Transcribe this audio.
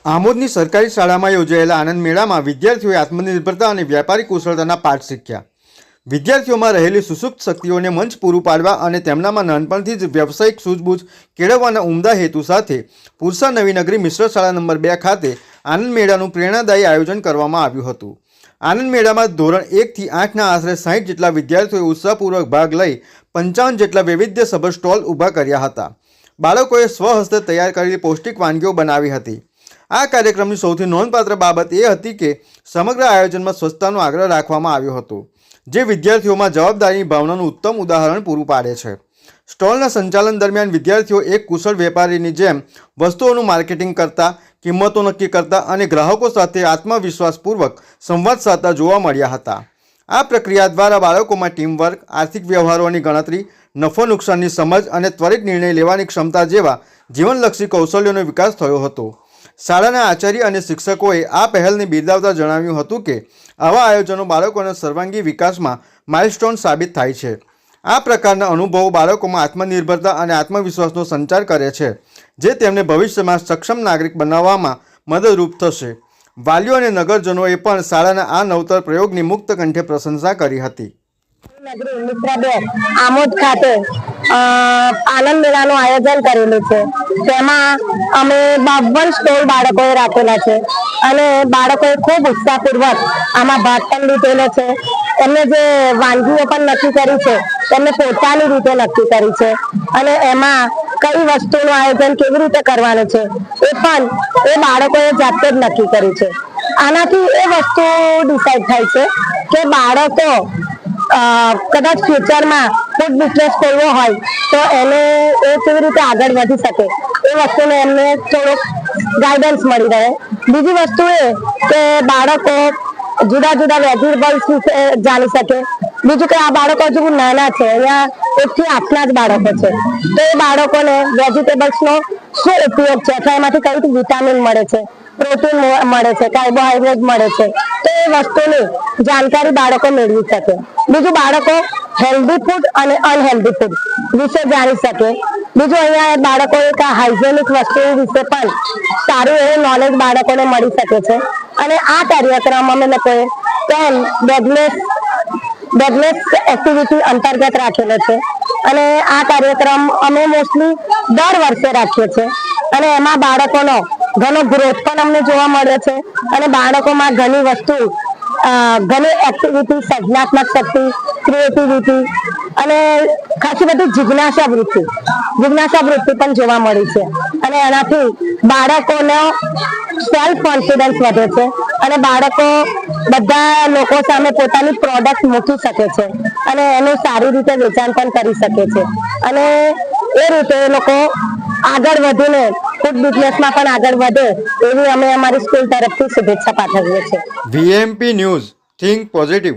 આમોદની સરકારી શાળામાં યોજાયેલા આનંદ મેળામાં વિદ્યાર્થીઓએ આત્મનિર્ભરતા અને વ્યાપારિક કુશળતાના પાઠ શીખ્યા। વિદ્યાર્થીઓમાં રહેલી સુસુપ્ત શક્તિઓને મંચ પૂરું પાડવા અને તેમનામાં નાનપણથી જ વ્યવસાયિક સૂઝબૂઝ કેળવવાના ઉમદા હેતુ સાથે પુરસા નવીનગરી મિશ્ર શાળા નંબર 2 ખાતે આનંદ મેળાનું પ્રેરણાદાયી આયોજન કરવામાં આવ્યું હતું। આનંદ મેળામાં ધોરણ 1 થી 8ના આશરે 60 જેટલા વિદ્યાર્થીઓએ ઉત્સાહપૂર્વક ભાગ લઈ 55 જેટલા વૈવિધ્યસભર સ્ટોલ ઊભા કર્યા હતા। બાળકોએ સ્વહસ્તે તૈયાર કરેલી પૌષ્ટિક વાનગીઓ બનાવી હતી। આ કાર્યક્રમની સૌથી નોંધપાત્ર બાબત એ હતી કે સમગ્ર આયોજનમાં સ્વચ્છતાનો આગ્રહ રાખવામાં આવ્યો હતો, જે વિદ્યાર્થીઓમાં જવાબદારીની ભાવનાનું ઉત્તમ ઉદાહરણ પૂરું પાડે છે। સ્ટોલના સંચાલન દરમિયાન વિદ્યાર્થીઓ એક કુશળ વેપારીની જેમ વસ્તુઓનું માર્કેટિંગ કરતા, કિંમતો નક્કી કરતા અને ગ્રાહકો સાથે આત્મવિશ્વાસપૂર્વક સંવાદ સાધતા જોવા મળ્યા હતા। આ પ્રક્રિયા દ્વારા બાળકોમાં ટીમવર્ક, આર્થિક વ્યવહારોની ગણતરી, નફો નુકસાનની સમજ અને ત્વરિત નિર્ણય લેવાની ક્ષમતા જેવા જીવનલક્ષી કૌશલ્યોનો વિકાસ થયો હતો। શાળાના આચાર્ય અને શિક્ષકોએ આ પહેલને બિરદાવતા જણાવ્યું હતું કે આવા આયોજનો બાળકોના સર્વાંગી વિકાસમાં માઇલસ્ટોન સાબિત થાય છે। આ પ્રકારના અનુભવો બાળકોમાં આત્મનિર્ભરતા અને આત્મવિશ્વાસનો સંચાર કરે છે, જે તેમને ભવિષ્યમાં સક્ષમ નાગરિક બનાવવામાં મદદરૂપ થશે। વાલીઓ અને નગરજનોએ પણ શાળાના આ નવતર પ્રયોગની મુક્ત કંઠે પ્રશંસા કરી હતી। નગરી મિશ્ર 2 આમોદ ખાતે આનંદ મેળાનું આયોજન કરેલું છે। તેમાં અમે 52 સ્ટોલ બાળકોએ રાખેલા છે અને બાળકોએ ખૂબ ઉત્સાહપૂર્વક આમાં ભાગ પણ લીધેલો છે। એમને જે વાનગીઓ પણ નક્કી કરી છે તેમને પોતાની રીતે નક્કી કરી છે અને એમાં કઈ વસ્તુનું આયોજન કેવી રીતે કરવાનું છે એ પણ એ બાળકોએ જાતે જ નક્કી કર્યું છે। આનાથી એ વસ્તુ ડિસાઈડ થાય છે કે બાળકો કદાચ ફ્યુચરમાં ફૂડ બિઝનેસ ખોલવો હોય તો એને એ કેવી રીતે આગળ વધી શકે એ વસ્તુને એમને થોડુંક ગાઈડન્સ મળી રહે। બીજી વસ્તુ એ કે બાળકો જુદા જુદા વેજીટેબલ્સ વિશે જાણી શકે। બીજું કે આ બાળકો હજુ નાના છે, અહીંયા 1 થી 8ના જ બાળકો છે, તો એ બાળકોને વેજીટેબલ્સનો શું ઉપયોગ છે અથવા એમાંથી કઈ રીતે વિટામિન મળે છે, પ્રોટીન મળે છે, કાર્બોહાઈડ્રેટ મળે છે, તો એ વસ્તુની જાણકારી બાળકો મેળવી શકે। બીજું બાળકો હેલ્ધી ફૂડ અને અનહેલ્ધી ફૂડ વિશે જાણી શકે। બીજું અહીંયા બાળકો એક હાઇજેનિક વસ્તુ વિશે પણ સારું એવું નોલેજ બાળકોને મળી શકે છે અને આ કાર્યક્રમ અમે લોકોએ બેગલેસ એક્ટિવિટી અંતર્ગત રાખેલો છે અને આ કાર્યક્રમ અમે મોસ્ટલી દર વર્ષે રાખીએ છીએ અને એમાં બાળકોનો ઘણો ગ્રોથ પણ અમને જોવા મળે છે અને બાળકોમાં ઘણી વસ્તુ ઘણી એક્ટિવિટી, સર્જનાત્મક શક્તિ, ક્રિએટિવિટી અને ખાસી બધી જિજ્ઞાસા વૃત્તિ પણ જોવા મળી છે અને એનાથી બાળકોનો સેલ્ફ કોન્ફિડન્સ વધે છે અને બાળકો બધા લોકો સામે પોતાની પ્રોડક્ટ મૂકી શકે છે અને એનું સારી રીતે વેચાણ પણ કરી શકે છે અને એ રીતે એ લોકો આગળ વધીને ફૂડ બિઝનેસમાં પણ આગળ વધે એવી અમે અમારી સ્કૂલ તરફથી શુભેચ્છા પાઠવીએ છીએ। VMP news, think positive.